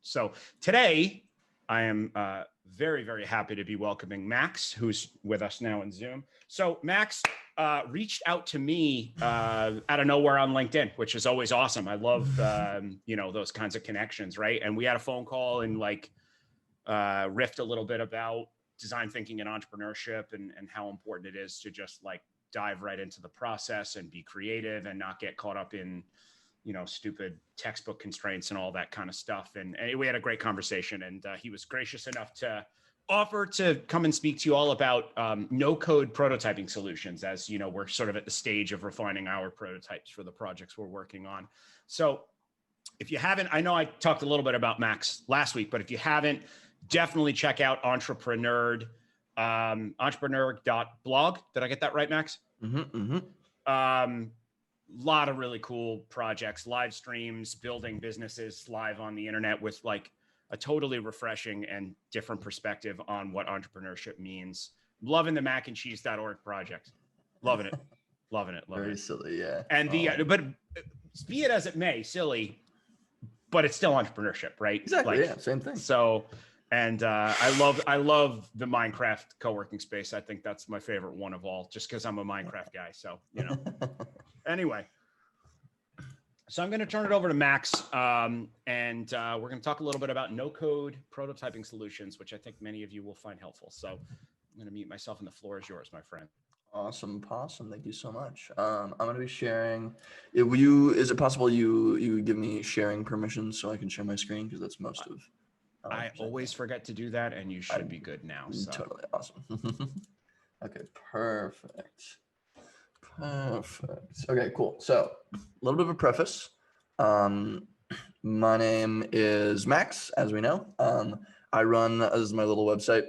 So today I am very, very happy to be welcoming Max, who's with us now in Zoom. So Max reached out to me out of nowhere on LinkedIn, which is always awesome. I love, those kinds of connections, right? And we had a phone call and riffed a little bit about design thinking and entrepreneurship and how important it is to just dive right into the process and be creative and not get caught up in stupid textbook constraints and all that kind of stuff. And we had a great conversation, and he was gracious enough to offer to come and speak to you all about no-code prototyping solutions. As you know, we're sort of at the stage of refining our prototypes for the projects we're working on. So if you haven't, I know I talked a little bit about Max last week, but if you haven't, definitely check out entrepreneur.blog. Did I get that right, Max? Lot of really cool projects, live streams, building businesses live on the internet with a totally refreshing and different perspective on what entrepreneurship means. Loving the macandcheese.org project. Loving it. Loving it. Loving Very it. silly, yeah. And but be it as it may, silly, but it's still entrepreneurship, right? Exactly, yeah, same thing. So, and I love the Minecraft co-working space. I think that's my favorite one of all, just because I'm a Minecraft guy. So, Anyway, so I'm going to turn it over to Max, and we're going to talk a little bit about no-code prototyping solutions, which I think many of you will find helpful. So I'm going to mute myself, and the floor is yours, my friend. Awesome, possum. Thank you so much. I'm going to be sharing. Is it possible you give me sharing permission so I can share my screen, because that's most of. I always forget to do that, and you should be good now. So. Totally awesome. Okay, perfect. Perfect. Okay, cool. So a little bit of a preface. My name is Max, as we know. I run, this is my little website.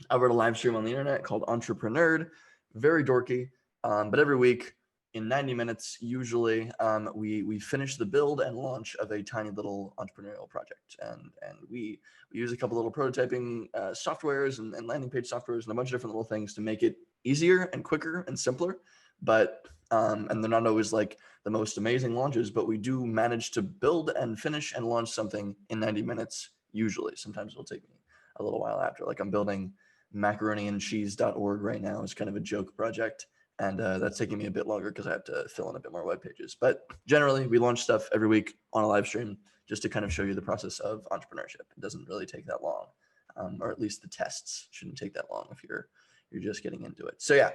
I run a live stream on the internet called Entrepreneur. Very dorky, but every week in 90 minutes, usually, we finish the build and launch of a tiny little entrepreneurial project. And we use a couple little prototyping softwares and landing page softwares and a bunch of different little things to make it easier and quicker and simpler. But and they're not always the most amazing launches, but we do manage to build and finish and launch something in 90 minutes usually. Sometimes it'll take me a little while after. I'm building macaroniandcheese.org right now. It's kind of a joke project, and that's taking me a bit longer because I have to fill in a bit more web pages. But generally, we launch stuff every week on a live stream just to kind of show you the process of entrepreneurship. It doesn't really take that long, or at least the tests shouldn't take that long if you're just getting into it. So yeah.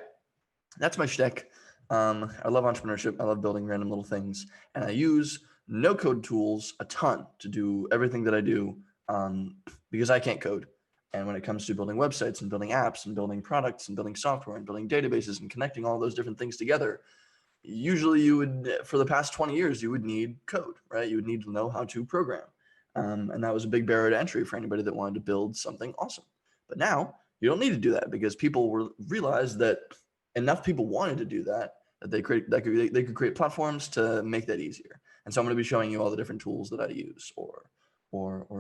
That's my shtick. I love entrepreneurship. I love building random little things. And I use no-code tools a ton to do everything that I do because I can't code. And when it comes to building websites and building apps and building products and building software and building databases and connecting all those different things together, usually you would, for the past 20 years, you would need code, right? You would need to know how to program. And that was a big barrier to entry for anybody that wanted to build something awesome. But now you don't need to do that because people realized that enough people wanted to do that they could create platforms to make that easier. And so I'm going to be showing you all the different tools that I use, or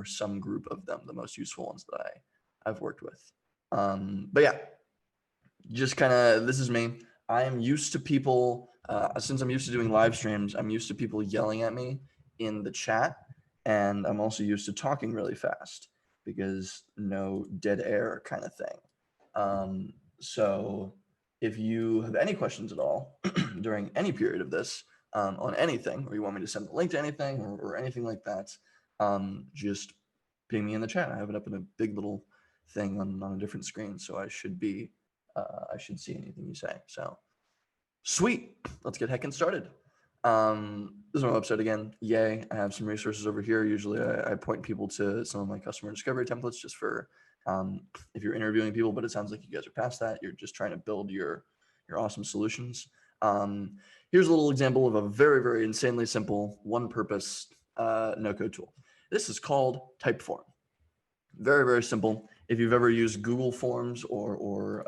some group of them, the most useful ones that I've worked with. But yeah, just kind of, this is me. I am used to people, since I'm used to doing live streams, I'm used to people yelling at me in the chat, and I'm also used to talking really fast because no dead air kind of thing. So if you have any questions at all during any period of this on anything, or you want me to send a link to anything or anything like that, just ping me in the chat. I have it up in a big little thing on a different screen, so I should see anything you say. So sweet, let's get heckin' started. This is my website again. Yay, I have some resources over here. Usually I point people to some of my customer discovery templates just for if you're interviewing people, but it sounds like you guys are past that. You're just trying to build your awesome solutions. Here's a little example of a very, very insanely simple one-purpose no-code tool. This is called Typeform. Very, very simple. If you've ever used Google Forms or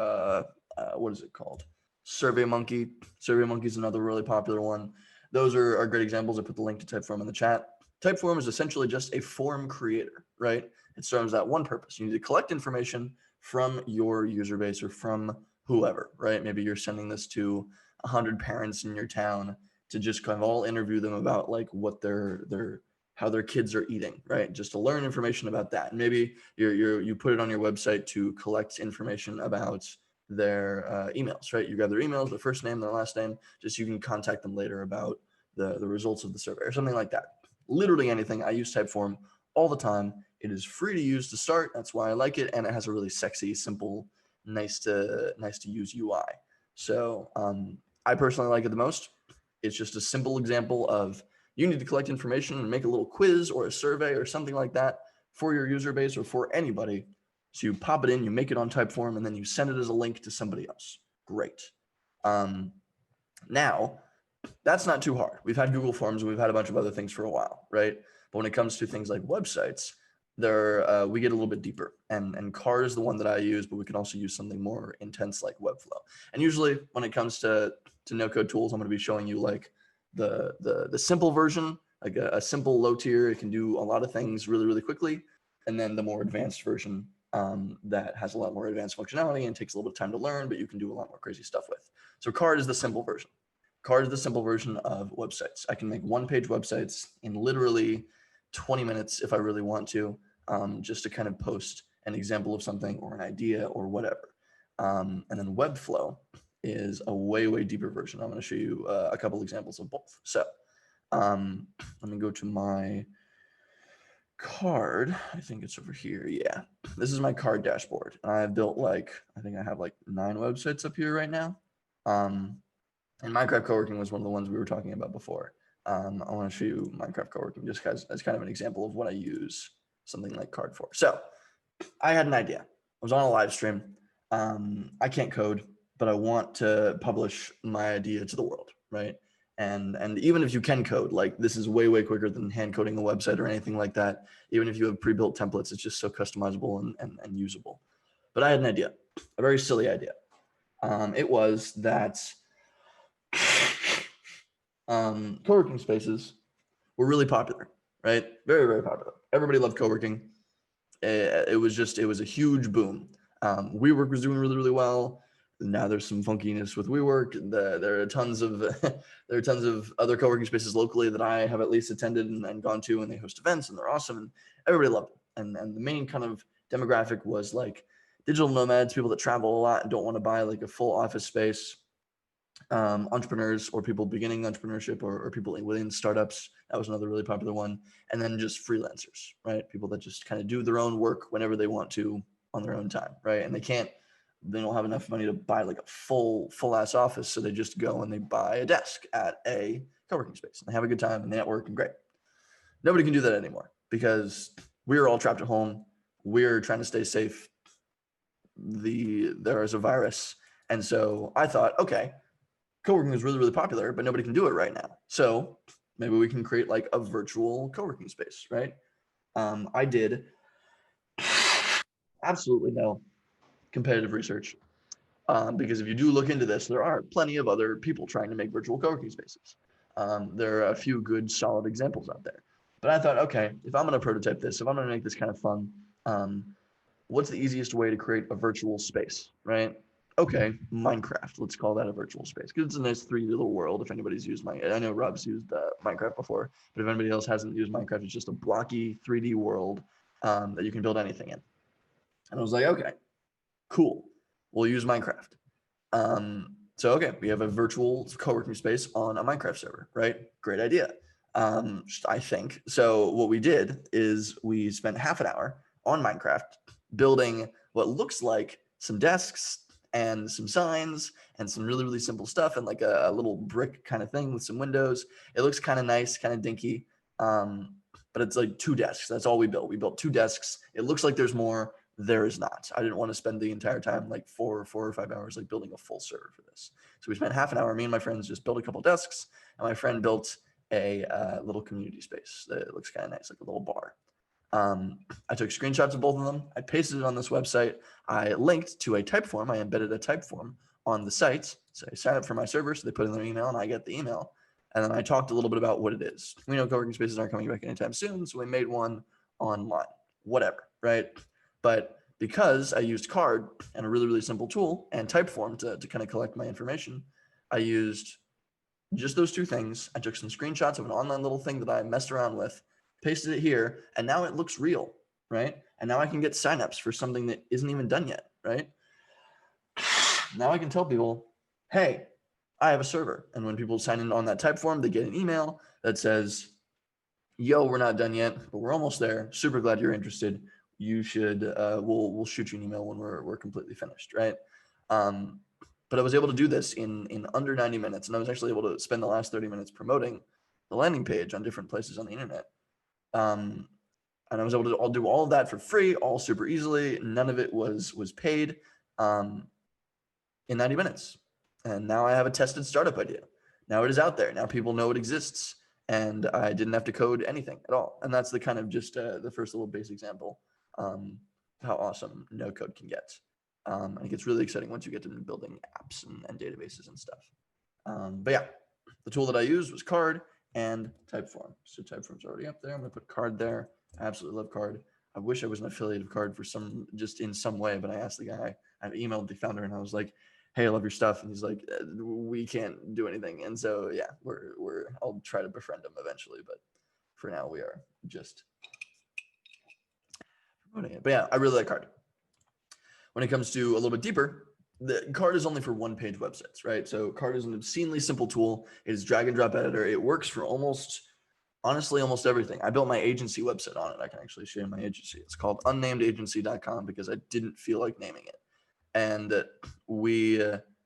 what is it called? SurveyMonkey. SurveyMonkey is another really popular one. Those are great examples. I put the link to Typeform in the chat. Typeform is essentially just a form creator, right? It serves that one purpose. You need to collect information from your user base or from whoever, right? Maybe you're sending this to 100 parents in your town to just kind of all interview them about like what their how their kids are eating, right? Just to learn information about that. And maybe you put it on your website to collect information about their emails, right? You grab their emails, their first name, their last name, just so you can contact them later about the results of the survey or something like that. Literally anything. I use Typeform all the time. It is free to use to start. That's why I like it. And it has a really sexy, simple, nice to use UI. So I personally like it the most. It's just a simple example of you need to collect information and make a little quiz or a survey or something like that for your user base or for anybody. So you pop it in, you make it on Typeform, and then you send it as a link to somebody else. Great. Now, that's not too hard. We've had Google Forms and we've had a bunch of other things for a while, right? But when it comes to things like websites, we get a little bit deeper. And CAR is the one that I use, but we can also use something more intense like Webflow. And usually when it comes to no-code tools, I'm going to be showing you like the simple version, like a simple low tier. It can do a lot of things really, really quickly. And then the more advanced version that has a lot more advanced functionality and takes a little bit of time to learn, but you can do a lot more crazy stuff with. So CAR is the simple version. CAR is the simple version of websites. I can make one-page websites in literally 20 minutes if I really want to, just to kind of post an example of something or an idea or whatever. And then Webflow is a way, way deeper version. I'm going to show you a couple examples of both. So let me go to my card. I think it's over here. Yeah, this is my card dashboard. And I've built I think I have like 9 websites up here right now. And Minecraft co-working was one of the ones we were talking about before. I want to show you Minecraft co-working just as kind of an example of what I use something like Card for. So I had an idea. I was on a live stream. I can't code, but I want to publish my idea to the world, right? And even if you can code, like this is way, way quicker than hand coding a website or anything like that. Even if you have pre-built templates, it's just so customizable and usable. But I had an idea, a very silly idea. It was that co-working spaces were really popular, right? Very, very popular. Everybody loved co-working. It was a huge boom. WeWork was doing really, really well. Now there's some funkiness with WeWork. There are tons of other co-working spaces locally that I have at least attended and gone to, and they host events and they're awesome and everybody loved it. And the main kind of demographic was like digital nomads, people that travel a lot and don't want to buy like a full office space. Entrepreneurs or people beginning entrepreneurship or people within startups. That was another really popular one. And then just freelancers, right? People that just kind of do their own work whenever they want to on their own time, right? And they don't have enough money to buy like a full ass office. So they just go and they buy a desk at a co-working space and they have a good time and they network and great. Nobody can do that anymore because we're all trapped at home. We're trying to stay safe. There is a virus. And so I thought, okay, co-working is really, really popular, but nobody can do it right now. So maybe we can create like a virtual co-working space, right? I did absolutely no competitive research because if you do look into this, there are plenty of other people trying to make virtual co-working spaces. There are a few good, solid examples out there. But I thought, okay, if I'm going to prototype this, if I'm going to make this kind of fun, what's the easiest way to create a virtual space, right? Okay, Minecraft. Let's call that a virtual space because it's a nice 3D little world. If anybody's used I know Rob's used Minecraft before, but if anybody else hasn't used Minecraft, it's just a blocky 3D world that you can build anything in. And I was like, okay, cool. We'll use Minecraft. So okay, we have a virtual co-working space on a Minecraft server, right? Great idea. I think so. What we did is we spent half an hour on Minecraft building what looks like some desks and some signs and some really, really simple stuff and like a little brick kind of thing with some windows. It looks kind of nice, kind of dinky. But it's like 2 desks. That's all we built. We built 2 desks. It looks like there's more. There is not. I didn't want to spend the entire time, like 4 or 5 hours, like building a full server for this. So we spent half an hour. Me and my friends just built a couple desks, and my friend built a little community space that looks kind of nice, like a little bar. I took screenshots of both of them. I pasted it on this website. I linked to a type form. I embedded a type form on the site. So I sign up for my server. So they put in their email and I get the email. And then I talked a little bit about what it is. We know co-working spaces aren't coming back anytime soon. So we made one online, whatever, right? But because I used Card and a really, really simple tool and type form to kind of collect my information, I used just those 2 things. I took some screenshots of an online little thing that I messed around with, pasted it here, and now it looks real, right? And now I can get signups for something that isn't even done yet, right? Now I can tell people, hey, I have a server. And when people sign in on that type form, they get an email that says, yo, we're not done yet, but we're almost there. Super glad you're interested. You should, we'll shoot you an email when we're completely finished, right? But I was able to do this in under 90 minutes. And I was actually able to spend the last 30 minutes promoting the landing page on different places on the internet. And I was able to do all of that for free, all super easily. None of it was paid in 90 minutes. And now I have a tested startup idea. Now it is out there. Now people know it exists. And I didn't have to code anything at all. And that's the kind of just the first little base example how awesome no code can get. And it gets really exciting once you get to building apps and databases and stuff. But yeah, the tool that I used was Card and Typeform. So Typeform's already up there. I'm gonna put Card there. I absolutely love Card. I wish I was an affiliate of Card for just in some way, but I asked the guy, I emailed the founder and I was like, hey, I love your stuff. And he's like, we can't do anything. And so, yeah, I'll try to befriend him eventually, but for now we are just promoting it. But yeah, I really like Card. When it comes to a little bit deeper, the Card is only for one-page websites, right? So Card is an obscenely simple tool. It is drag and drop editor. It works for honestly, almost everything. I built my agency website on it. I can actually show you my agency. It's called unnamedagency.com because I didn't feel like naming it. And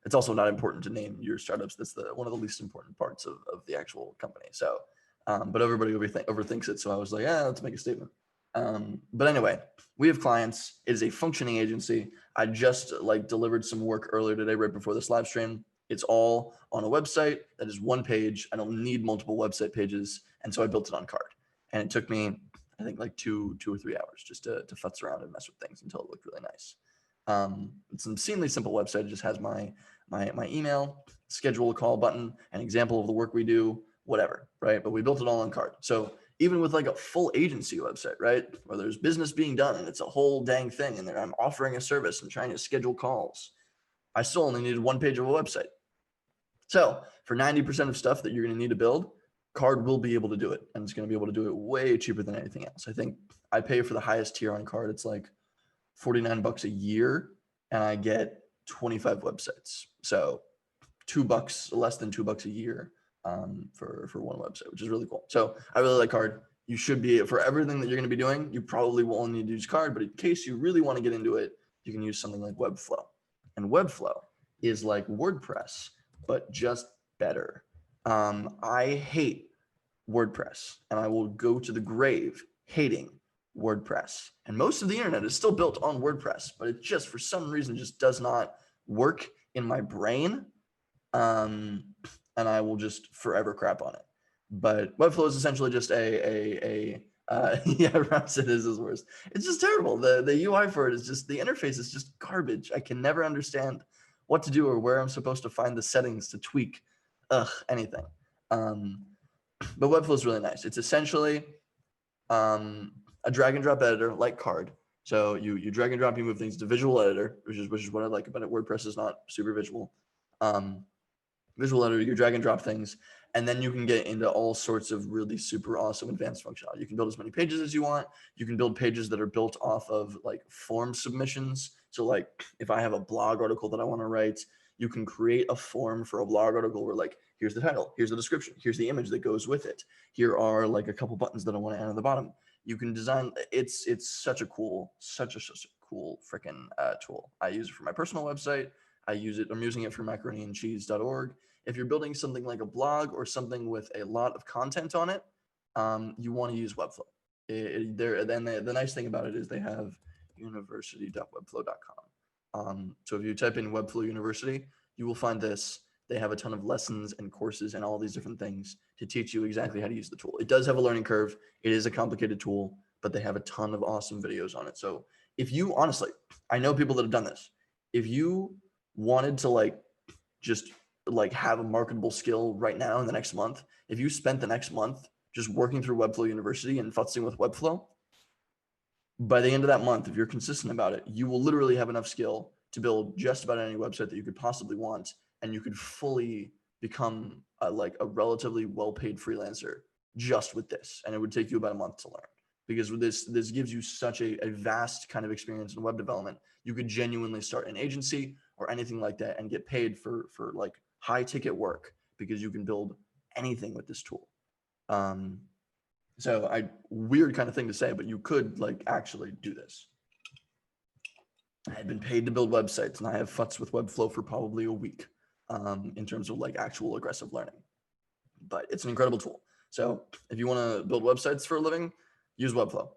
it's also not important to name your startups. That's one of the least important parts of the actual company. So, but everybody overthinks it. So I was like, let's make a statement. But anyway, we have clients. It is a functioning agency. I just delivered some work earlier today, right before this live stream. It's all on a website that is one page. I don't need multiple website pages. And so I built it on Card. And it took me, I think, like two or 3 hours just to futz around and mess with things until it looked really nice. It's an obscenely simple website. It just has my email, schedule a call button, an example of the work we do, whatever, right? But we built it all on Card. So even with like a full agency website, right, where there's business being done and it's a whole dang thing, and then I'm offering a service and trying to schedule calls, I still only needed one page of a website. So for 90% of stuff that you're going to need to build, Card will be able to do it, and it's going to be able to do it way cheaper than anything else. I think I pay for the highest tier on Card. It's like $49 a year, and I get 25 websites. So $2, less than $2 a year for one website, which is really cool. So I really like Card. You should be, for everything that you're going to be doing, you probably will only need to use Card, but in case you really want to get into it, you can use something like Webflow. And Webflow is like WordPress, but just better. I hate WordPress, and I will go to the grave hating WordPress. And most of the internet is still built on WordPress, but it just, for some reason, just does not work in my brain. And I will just forever crap on it. But Webflow is essentially just Rapsid is his worst. It's just terrible. The UI for it is just, the interface is just garbage. I can never understand what to do or where I'm supposed to find the settings to tweak anything. But Webflow is really nice. It's essentially a drag and drop editor like Card. So you drag and drop, you move things to visual editor, which is what I like about it. WordPress is not super visual. Visual editor, you drag and drop things, and then you can get into all sorts of really super awesome advanced functionality. You can build as many pages as you want. You can build pages that are built off of like form submissions. So like if I have a blog article that I want to write, you can create a form for a blog article where like, here's the title, here's the description, here's the image that goes with it. Here are like a couple buttons that I want to add at the bottom. You can design, it's such a cool freaking tool. I use it for my personal website. I'm using it for macaroniandcheese.org. If you're building something like a blog or something with a lot of content on it, you want to use Webflow. The nice thing about it is they have university.webflow.com. So if you type in Webflow University, you will find this. They have a ton of lessons and courses and all these different things to teach you exactly how to use the tool. It does have a learning curve. It is a complicated tool, but they have a ton of awesome videos on it. So if you, honestly, I know people that have done this. If you wanted to just have a marketable skill right now in the next month, if you spent the next month just working through Webflow University and futzing with Webflow, by the end of that month, if you're consistent about it, you will literally have enough skill to build just about any website that you could possibly want, and you could fully become a relatively well-paid freelancer just with this, and it would take you about a month to learn. Because with this gives you such a vast kind of experience in web development. You could genuinely start an agency or anything like that and get paid for like high ticket work because you can build anything with this tool. So weird kind of thing to say, but you could like actually do this. I had been paid to build websites, and I have futzed with Webflow for probably a week in terms of like actual aggressive learning. But it's an incredible tool. So if you want to build websites for a living, use Webflow.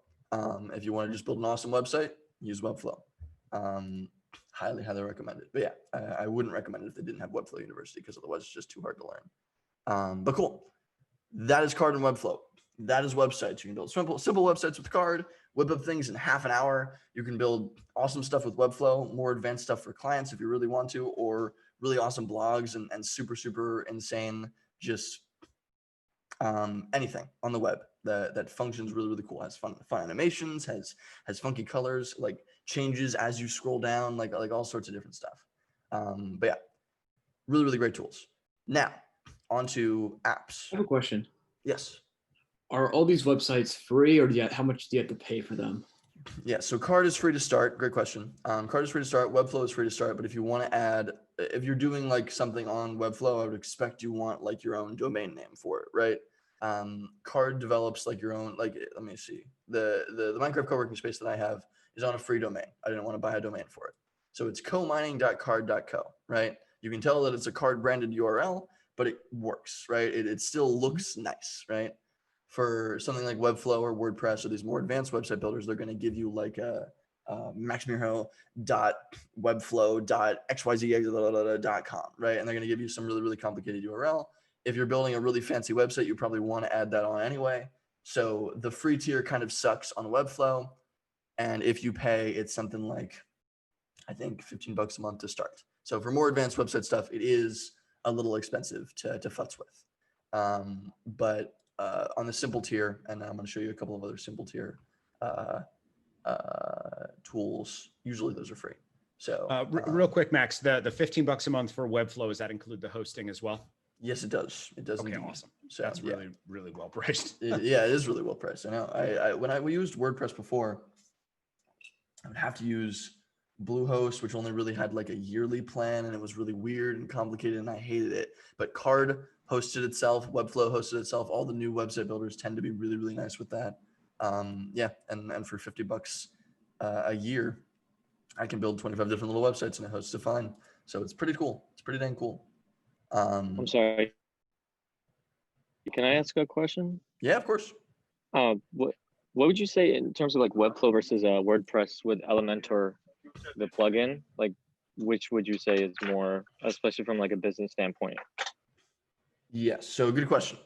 If you want to just build an awesome website, use Webflow. Highly, highly recommend it. But yeah, I wouldn't recommend it if they didn't have Webflow University, because otherwise it's just too hard to learn. But cool. That is Card and Webflow. That is websites. You can build simple websites with Card, whip up things in half an hour. You can build awesome stuff with Webflow, more advanced stuff for clients if you really want to, or really awesome blogs and super, super insane, just anything on the web that functions really, really cool. Has fun animations, has funky colors, like changes as you scroll down, like all sorts of different stuff. But yeah, really, really great tools. Now, onto apps. I have a question. Yes. Are all these websites free, or how much do you have to pay for them? Yeah, so Card is free to start. Great question. Card is free to start. Webflow is free to start. But if you want to add, if you're doing like something on Webflow, I would expect you want like your own domain name for it, right? Card develops like your own, like, let me see. The Minecraft co-working space that I have is on a free domain. I didn't want to buy a domain for it. So it's comining.card.co, right? You can tell that it's a Card branded URL, but it works, right? It still looks nice, right? For something like Webflow or WordPress or these more advanced website builders, they're going to give you like a Max Mirho .webflow.xyz.com, right? And they're going to give you some really, really complicated URL. If you're building a really fancy website, you probably want to add that on anyway. So the free tier kind of sucks on Webflow. And if you pay, it's something like, I think $15 a month to start. So for more advanced website stuff, it is a little expensive to futz with. But on the simple tier, and I'm going to show you a couple of other simple tier tools. Usually those are free. So real quick, Max, the $15 a month for Webflow, does that include the hosting as well? Yes, it does. It does. Okay, indeed. awesome. So that's really, really well priced. Yeah, it is really well priced. I know. When we used WordPress before, I would have to use Bluehost, which only really had like a yearly plan, and it was really weird and complicated, and I hated it. But Card hosted itself, Webflow hosted itself. All the new website builders tend to be really, really nice with that. Yeah, and for $50 a year, I can build 25 different little websites, and it hosts it fine. So it's pretty cool. It's pretty dang cool. I'm sorry. Can I ask a question? Yeah, of course. What would you say in terms of like Webflow versus WordPress with Elementor, the plugin? Like, which would you say is more, especially from like a business standpoint? Yes. So good question.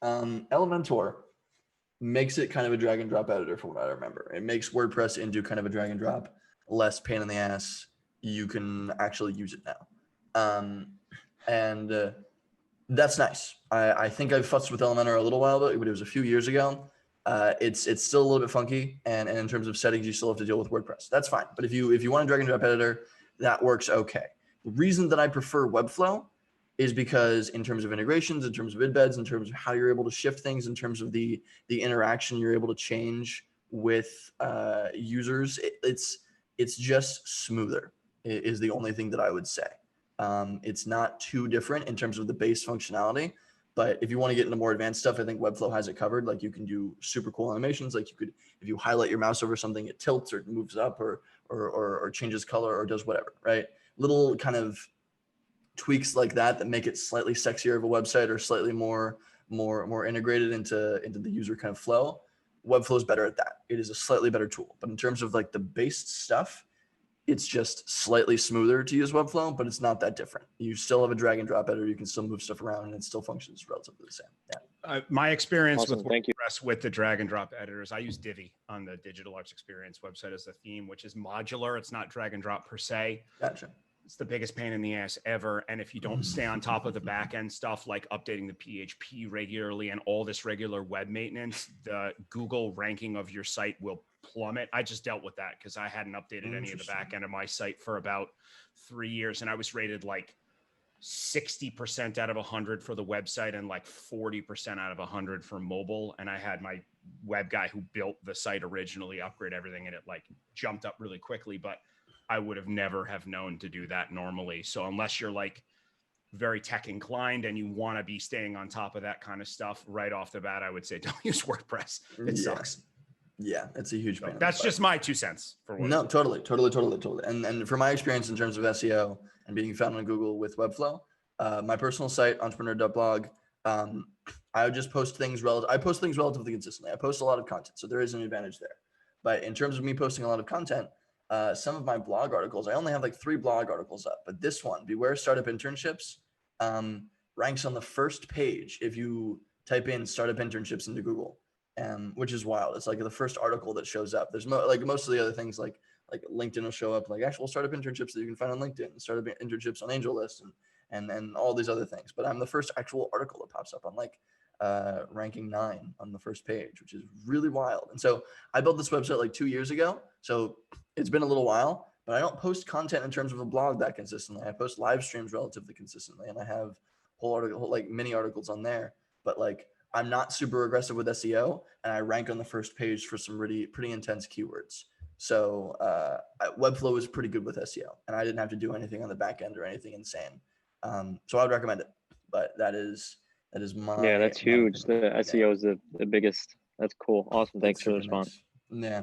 Elementor makes it kind of a drag and drop editor from what I remember. It makes WordPress into kind of a drag and drop, less pain in the ass. You can actually use it now. And that's nice. I think I've futzed with Elementor a little while ago, but it was a few years ago. It's still a little bit funky, and in terms of settings, you still have to deal with WordPress. That's fine. But if you want a drag and drop editor, that works okay. The reason that I prefer Webflow is because in terms of integrations, in terms of embeds, in terms of how you're able to shift things, in terms of the interaction you're able to change with users, it's just smoother is the only thing that I would say. It's not too different in terms of the base functionality, but if you want to get into more advanced stuff, I think Webflow has it covered. Like you can do super cool animations. Like you could, if you highlight your mouse over something, it tilts or moves up or changes color or does whatever, right? Little kind of tweaks like that make it slightly sexier of a website or slightly more integrated into the user kind of flow. Webflow is better at that. It is a slightly better tool, but in terms of like the base stuff, it's just slightly smoother to use Webflow, but it's not that different. You still have a drag and drop editor. You can still move stuff around, and it still functions relatively the same. Yeah. My experience Awesome. with Thank you. WordPress with the drag and drop editors, I use Divi on the Digital Arts Experience website as a theme, which is modular. It's not drag and drop per se. Gotcha. It's the biggest pain in the ass ever. And if you don't stay on top of the back end stuff, like updating the PHP regularly and all this regular web maintenance, the Google ranking of your site will plummet. I just dealt with that because I hadn't updated any of the back end of my site for about 3 years. And I was rated like 60% out of 100 for the website and like 40% out of 100 for mobile. And I had my web guy who built the site originally upgrade everything, and it like jumped up really quickly, but I would have never have known to do that normally. So unless you're like very tech inclined and you want to be staying on top of that kind of stuff right off the bat, I would say don't use WordPress. It sucks. Yeah, it's a huge pain. So that's just my 2 cents for what. No, totally. And from my experience in terms of SEO and being found on Google with Webflow, my personal site, entrepreneur.blog, I would just post things I post things relatively consistently. I post a lot of content, so there is an advantage there. But in terms of me posting a lot of content, some of my blog articles, I only have like 3 blog articles up, but this one, Beware Startup Internships, ranks on the first page if you type in startup internships into Google. Which is wild. It's like the first article that shows up. There's like most of the other things like LinkedIn will show up, like actual startup internships that you can find on LinkedIn, startup internships on AngelList, and all these other things. But I'm the first actual article that pops up on like ranking 9 on the first page, which is really wild. And so I built this website like 2 years ago, so it's been a little while. But I don't post content in terms of a blog that consistently. I post live streams relatively consistently, and I have like mini articles on there. But like, I'm not super aggressive with SEO, and I rank on the first page for some pretty intense keywords. So Webflow is pretty good with SEO, and I didn't have to do anything on the back end or anything insane. So I would recommend it. But that is my that's huge. The SEO is the biggest. That's cool. Awesome. Thanks for the response. Nice. Yeah.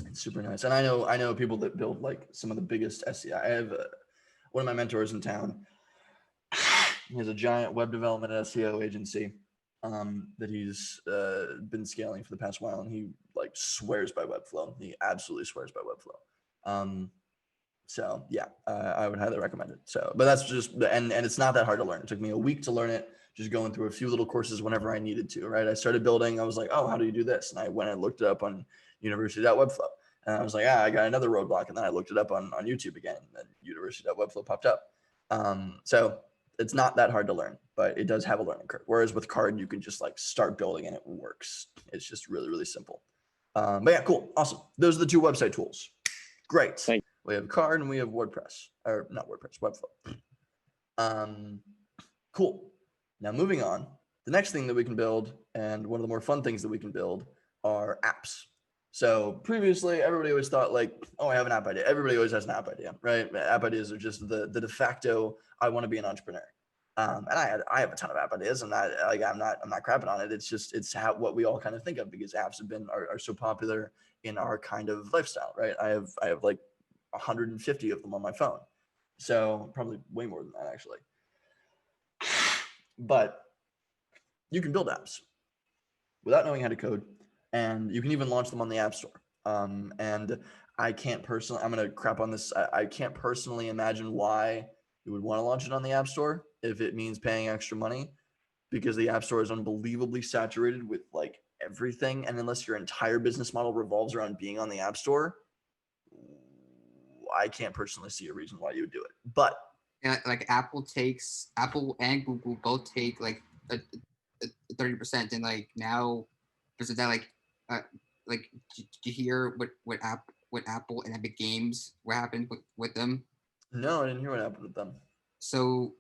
It's super nice. And I know people that build like some of the biggest SEO. I have one of my mentors in town. He has a giant web development SEO agency that he's been scaling for the past while, and he like swears by Webflow. He absolutely swears by Webflow. So yeah, I would highly recommend it. So, but that's just and it's not that hard to learn. It took me a week to learn it, just going through a few little courses whenever I needed to. Right, I started building. I was like, oh, how do you do this? And I went and looked it up on university.webflow. And I was like, I got another roadblock. And then I looked it up on YouTube again, and then university.webflow popped up. So it's not that hard to learn, but it does have a learning curve. Whereas with Card, you can just like start building and it works. It's just really, really simple. But yeah, cool. Awesome. Those are the 2 website tools. Great. Thank you. We have Card and we have WordPress, or not WordPress, Webflow. Cool. Now moving on, the next thing that we can build, and one of the more fun things that we can build, are apps. So previously, everybody always thought like, oh, I have an app idea. Everybody always has an app idea, right? App ideas are just the de facto, I want to be an entrepreneur. And I have a ton of app ideas, and I'm not crapping on it. It's what we all kind of think of, because apps are so popular in our kind of lifestyle, right? I have like 150 of them on my phone. So probably way more than that actually. But you can build apps without knowing how to code, and you can even launch them on the App Store. And I can't personally, I'm going to crap on this. I can't personally imagine why you would want to launch it on the App Store if it means paying extra money, because the App Store is unbelievably saturated with like everything. And unless your entire business model revolves around being on the App Store, I can't personally see a reason why you would do it. But like Apple and Google both take like 30%, and like now because of that, like did you hear what Apple and Epic Games, what happened with them? No, I didn't hear what happened with them. So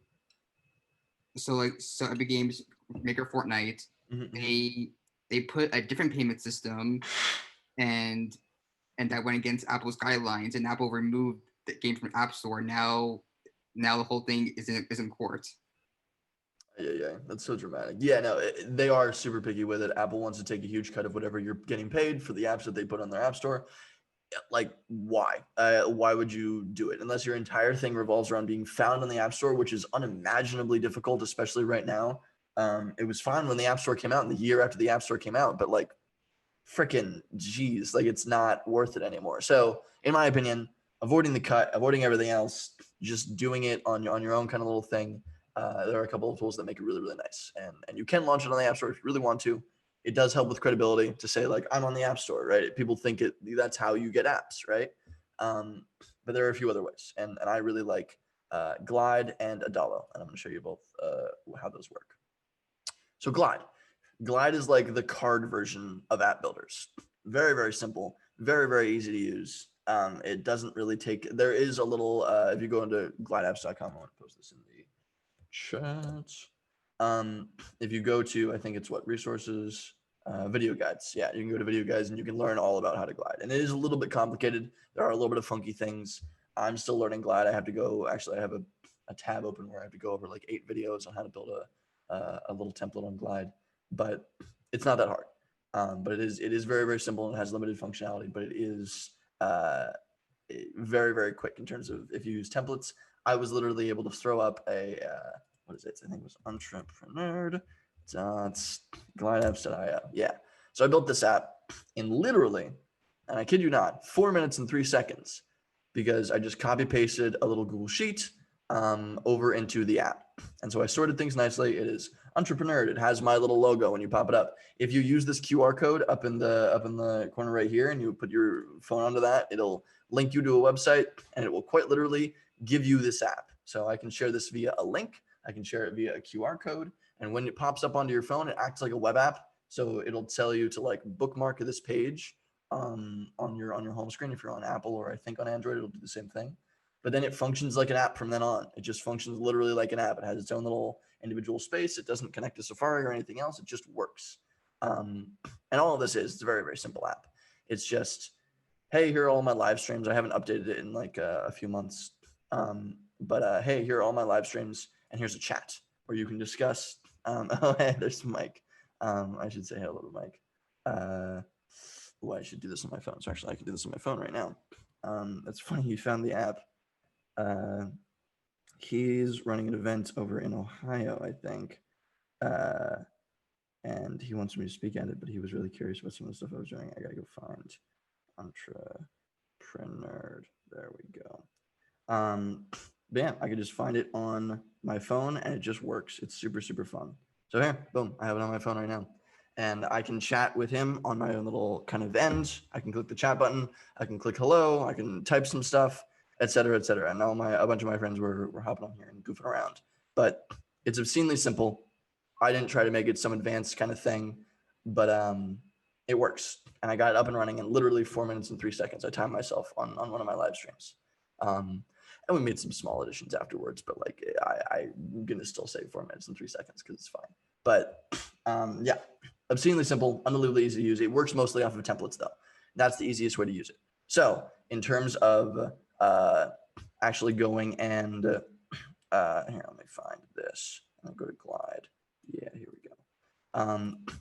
Epic Games, maker Fortnite, Mm-hmm. they put a different payment system, and that went against Apple's guidelines, and Apple removed the game from App Store. Now the whole thing is in court. Yeah, that's so dramatic. Yeah, no, they are super picky with it. Apple wants to take a huge cut of whatever you're getting paid for the apps that they put on their App Store. Like, why? Why would you do it? Unless your entire thing revolves around being found in the App Store, which is unimaginably difficult, especially right now. It was fine when the App Store came out and the year after the App Store came out, but like, freaking geez, like it's not worth it anymore. So in my opinion, avoiding the cut, avoiding everything else, just doing it on your own kind of little thing. There are a couple of tools that make it really, really nice. And you can launch it on the App Store if you really want to. It does help with credibility to say like, I'm on the App Store, right? People think that's how you get apps, right? But there are a few other ways. And I really like Glide and Adalo. And I'm going to show you both how those work. So Glide is like the Card version of app builders. Very, very simple, very, very easy to use. It doesn't really take, there is a little, if you go into glideapps.com, I want to post this in the chat. If you go to, I think it's what, resources, video guides. Yeah, you can go to video guides and you can learn all about how to glide. And it is a little bit complicated. There are a little bit of funky things. I'm still learning glide. I have to go, actually I have a tab open where I have to go over like 8 videos on how to build a little template on glide, but it's not that hard. But it is very, very simple and has limited functionality, but it is very, very quick in terms of if you use templates. I was literally able to throw up a, what is it? I think it was entrepreneur.glideapps.io. Yeah. So I built this app in literally, and I kid you not, 4 minutes and 3 seconds, because I just copy pasted a little Google Sheet over into the app. And so I sorted things nicely. It is Entrepreneur. It has my little logo when you pop it up. If you use this QR code up in the corner right here and you put your phone onto that, it'll link you to a website and it will quite literally give you this app. So I can share this via a link. I can share it via a QR code. And when it pops up onto your phone, it acts like a web app. So it'll tell you to like bookmark this page on your home screen. If you're on Apple, or I think on Android, it'll do the same thing. But then it functions like an app from then on. It just functions literally like an app. It has its own little individual space. It doesn't connect to Safari or anything else. It just works. And all of this it's a very, very simple app. It's just, hey, here are all my live streams. I haven't updated it in like a few months. But hey, here are all my live streams. And here's a chat where you can discuss. Oh, hey, there's Mike. I should say hello to Mike. Oh, I should do this on my phone. So actually, I can do this on my phone right now. That's funny. You found the app. He's running an event over in Ohio, I think. And he wants me to speak at it, but he was really curious about some of the stuff I was doing. I gotta go find Entrepreneur. There we go. But yeah, I could just find it on my phone and it just works. It's super, super fun. So here, boom, I have it on my phone right now. And I can chat with him on my own little kind of end. I can click the chat button. I can click hello. I can type some stuff, et cetera, et cetera. And now a bunch of my friends were hopping on here and goofing around. But it's obscenely simple. I didn't try to make it some advanced kind of thing, but it works. And I got it up and running in literally 4 minutes and 3 seconds. I timed myself on one of my live streams. And we made some small additions afterwards, but like I'm gonna still say 4 minutes and 3 seconds because it's fine. But yeah, obscenely simple, unbelievably easy to use. It works mostly off of templates though. That's the easiest way to use it. So in terms of actually going and here, let me find this. I'll go to Glide. Yeah, here we go.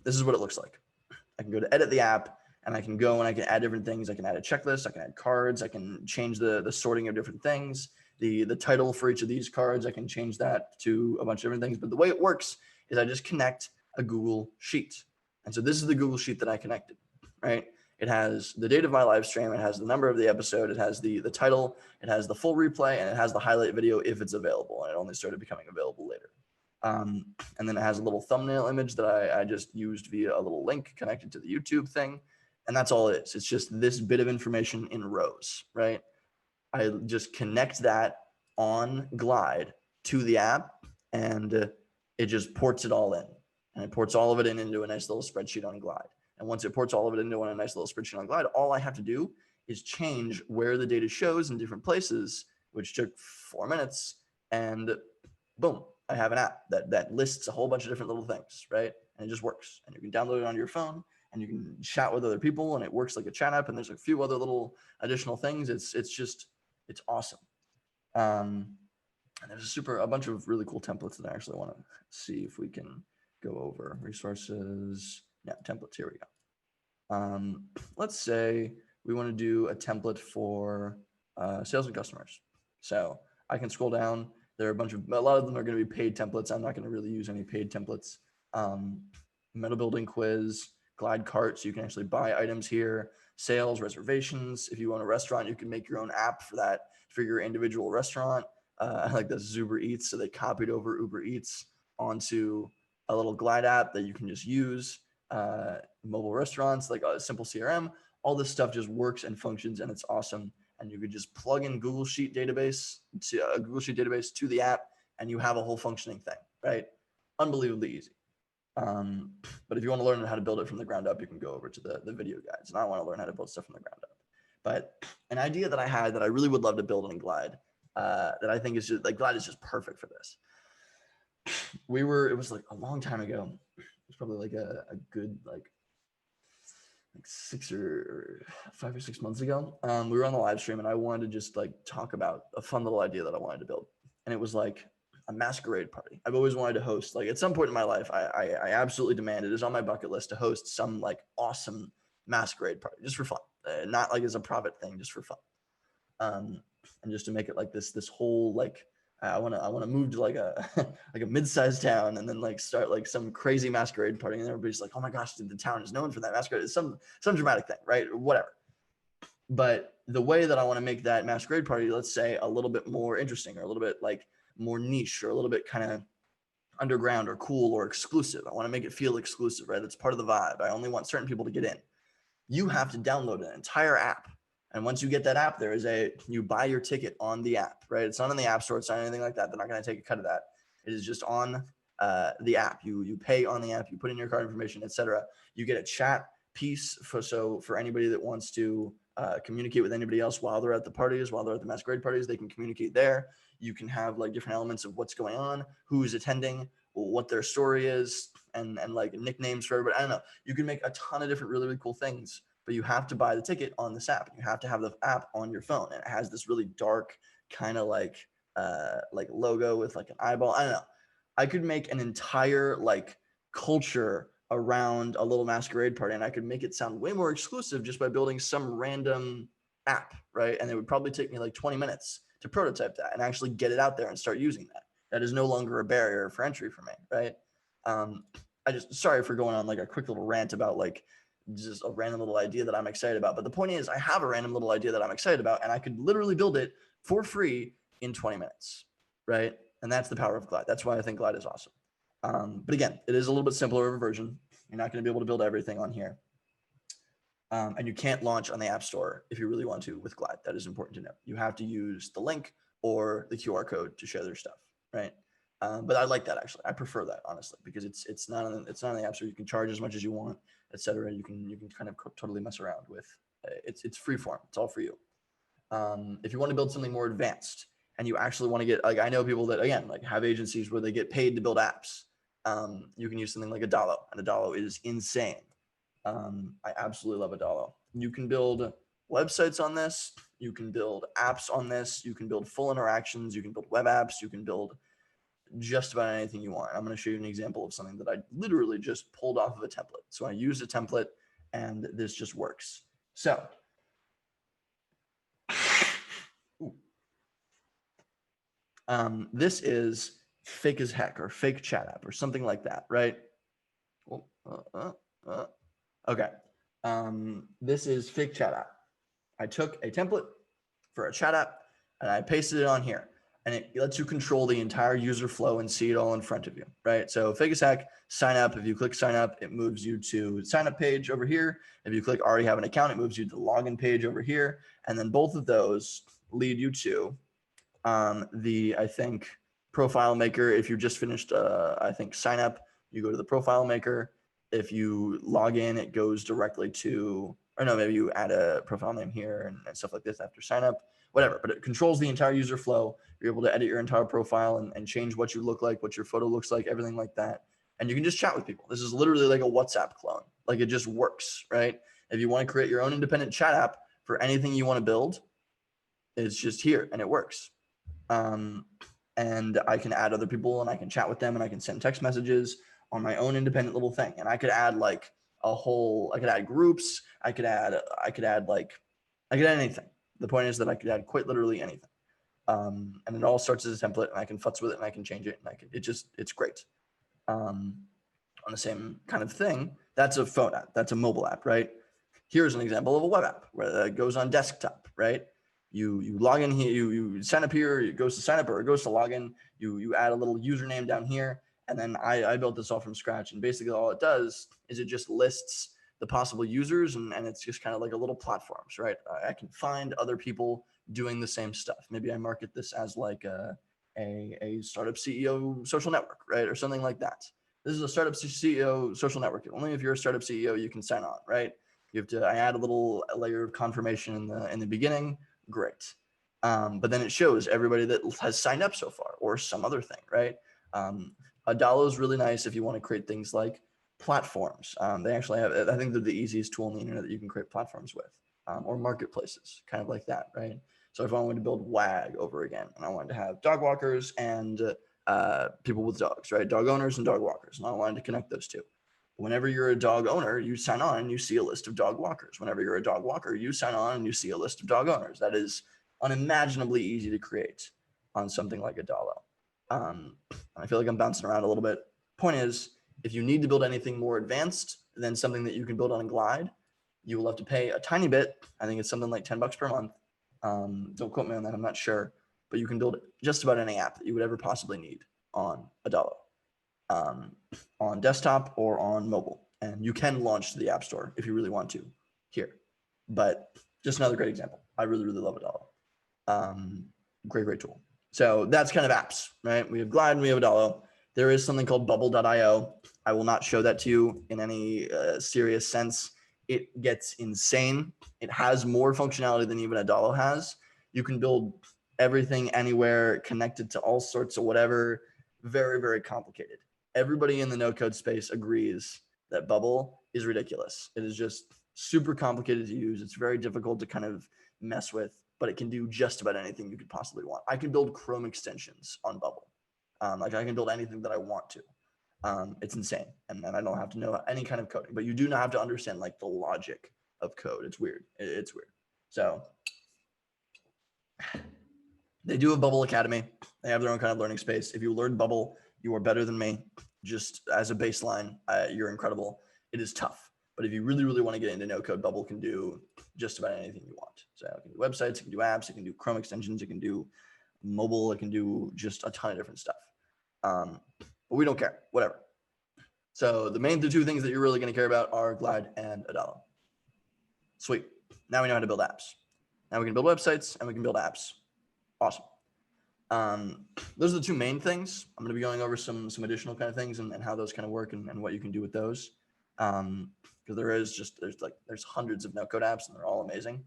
This is what it looks like. I can go to edit the app and I can go and I can add different things. I can add a checklist. I can add cards. I can change the sorting of different things. The title for each of these cards, I can change that to a bunch of different things. But the way it works is I just connect a Google Sheet. And so this is the Google Sheet that I connected, right? It has the date of my live stream. It has the number of the episode. It has the title. It has the full replay, and it has the highlight video if it's available. And it only started becoming available later. And then it has a little thumbnail image that I just used via a little link connected to the YouTube thing. And that's all it is. It's just this bit of information in rows, right? I just connect that on Glide to the app and it just ports it all in. And it ports all of it into a nice little spreadsheet on Glide. And once it ports all of it into a nice little spreadsheet on Glide, all I have to do is change where the data shows in different places, which took 4 minutes. And boom, I have an app that lists a whole bunch of different little things, right? And it just works. And you can download it on your phone and you can chat with other people and it works like a chat app. And there's a few other little additional things. It's awesome. And there's a bunch of really cool templates that I actually want to see if we can go over. Resources, yeah, templates, here we go. Let's say we want to do a template for sales and customers. So I can scroll down. There are a lot of them are going to be paid templates. I'm not going to really use any paid templates. Meta building quiz, Glide cart, so you can actually buy items here. Sales, reservations. If you own a restaurant, you can make your own app for that, for your individual restaurant. I like this is Uber Eats, so they copied over Uber Eats onto a little Glide app that you can just use. Mobile restaurants, like a simple CRM. All this stuff just works and functions, and it's awesome. And you could just plug in Google Sheet database to a Google Sheet database to the app, and you have a whole functioning thing, right? Unbelievably easy. But if you want to learn how to build it from the ground up, you can go over to the video guides. And I want to learn how to build stuff from the ground up. But an idea that I had that I really would love to build in Glide, that I think is just like Glide is just perfect for this. It was like a long time ago. It was probably like a good like 5 or 6 months ago. We were on the live stream and I wanted to just like talk about a fun little idea that I wanted to build. And it was like a masquerade party. I've always wanted to host, like at some point in my life, I absolutely demand it is on my bucket list to host some like awesome masquerade party just for fun, not like as a profit thing, just for fun. And just to make it like this whole like I want to move to like a like a mid-sized town and then like start like some crazy masquerade party and everybody's like, oh my gosh, the town is known for that masquerade. It's some dramatic thing, right? Whatever. But the way that I want to make that masquerade party, let's say, a little bit more interesting or a little bit like more niche or a little bit kind of underground or cool or exclusive. I want to make it feel exclusive, right? That's part of the vibe. I only want certain people to get in. You have to download an entire app. And once you get that app, you buy your ticket on the app, right? It's not in the app store. It's not anything like that. They're not going to take a cut of that. It is just on the app. You pay on the app, you put in your card information, etc. You get a chat piece for anybody that wants to communicate with anybody else while they're at the parties, while they're at the masquerade parties, they can communicate there. You can have like different elements of what's going on, who's attending, what their story is, and like nicknames for everybody. I don't know. You can make a ton of different really, really cool things, but you have to buy the ticket on this app. You have to have the app on your phone, and it has this really dark kind of like logo with like an eyeball. I don't know. I could make an entire like culture around a little masquerade party, and I could make it sound way more exclusive just by building some random app, right? And it would probably take me like 20 minutes to prototype that and actually get it out there and start using that. That is no longer a barrier for entry for me, right? Sorry for going on like a quick little rant about like just a random little idea that I'm excited about. But the point is, I have a random little idea that I'm excited about, and I could literally build it for free in 20 minutes, right? And that's the power of Glide. That's why I think Glide is awesome. But again, it is a little bit simpler of a version. You're not going to be able to build everything on here. And you can't launch on the App Store if you really want to with Glide. That is important to know. You have to use the link or the QR code to share their stuff, right? But I like that actually. I prefer that honestly because it's not on the App Store. You can charge as much as you want, etc. You can kind of totally mess around with. It's free form. It's all for you. If you want to build something more advanced and you actually want to get like I know people that again like have agencies where they get paid to build apps. You can use something like Adalo, and Adalo is insane. I absolutely love Adalo. You can build websites on this. You can build apps on this. You can build full interactions. You can build web apps. You can build just about anything you want. I'm going to show you an example of something that I literally just pulled off of a template. So I used a template and this just works. So this is fake as heck or fake chat app or something like that, right? Okay. This is fake chat app. I took a template for a chat app and I pasted it on here. And it lets you control the entire user flow and see it all in front of you, right? So fake as heck, sign up. If you click sign up, it moves you to sign up page over here. If you click already have an account, it moves you to the login page over here. And then both of those lead you to I think, profile maker. If you just finished, I think, sign up, you go to the profile maker. If you log in, it goes directly to, or no, maybe you add a profile name here and stuff like this after sign up. Whatever, but it controls the entire user flow. You're able to edit your entire profile and change what you look like, what your photo looks like, everything like that. And you can just chat with people. This is literally like a WhatsApp clone. Like it just works, right? If you want to create your own independent chat app for anything you want to build, it's just here and it works. And I can add other people and I can chat with them and I can send text messages on my own independent little thing. And I could add like I could add groups. I could add anything. The point is that I could add quite literally anything. And it all starts as a template and I can futz with it and I can change it. And it's great. On the same kind of thing, that's a phone app. That's a mobile app, right? Here's an example of a web app where it goes on desktop, right? You log in here, you sign up here, it goes to sign up or it goes to login. You add a little username down here. And then I built this all from scratch. And basically all it does is it just lists the possible users and it's just kind of like a little platforms, right? I can find other people doing the same stuff. Maybe I market this as like a startup CEO social network, right? Or something like that. This is a startup CEO social network. Only if you're a startup CEO, you can sign on, right? I add a little layer of confirmation in the beginning. Great. But then it shows everybody that has signed up so far or some other thing, right? Adalo is really nice if you want to create things like platforms. They actually have, I think they're the easiest tool on the internet that you can create platforms with, or marketplaces, kind of like that, right? So if I wanted to build WAG over again, and I wanted to have dog walkers and people with dogs, right? Dog owners and dog walkers, and I wanted to connect those two. Whenever you're a dog owner, you sign on and you see a list of dog walkers. Whenever you're a dog walker, you sign on and you see a list of dog owners. That is unimaginably easy to create on something like Adalo. I feel like I'm bouncing around a little bit. Point is, if you need to build anything more advanced than something that you can build on a Glide, you will have to pay a tiny bit. I think it's something like $10 per month. Don't quote me on that. I'm not sure, but you can build just about any app that you would ever possibly need on Adalo, on desktop or on mobile. And you can launch to the App Store if you really want to here. But just another great example. I really, really love Adalo. Great tool. So that's kind of apps, right? We have Glide and we have Adalo. There is something called bubble.io. I will not show that to you in any serious sense. It gets insane. It has more functionality than even Adalo has. You can build everything anywhere, connected to all sorts of whatever. Very, very complicated. Everybody in the no-code space agrees that Bubble is ridiculous. It is just super complicated to use. It's very difficult to kind of mess with, but it can do just about anything you could possibly want. I can build Chrome extensions on Bubble. Like I can build anything that I want to. It's insane. And I don't have to know any kind of coding, but you do not have to understand like the logic of code. It's weird. It's weird. So they do a Bubble Academy. They have their own kind of learning space. If you learn Bubble, you are better than me. Just as a baseline, you're incredible. It is tough. But if you really, really want to get into no code, Bubble can do just about anything you want. So it can do websites, it can do apps, it can do Chrome extensions, it can do mobile, it can do just a ton of different stuff. But we don't care, whatever. So the main two things that you're really going to care about are Glide and Adalo. Sweet. Now we know how to build apps. Now we can build websites and we can build apps. Awesome. Those are the two main things. I'm going to be going over some additional kind of things and how those kind of work and what you can do with those. Because there's hundreds of no-code apps and they're all amazing.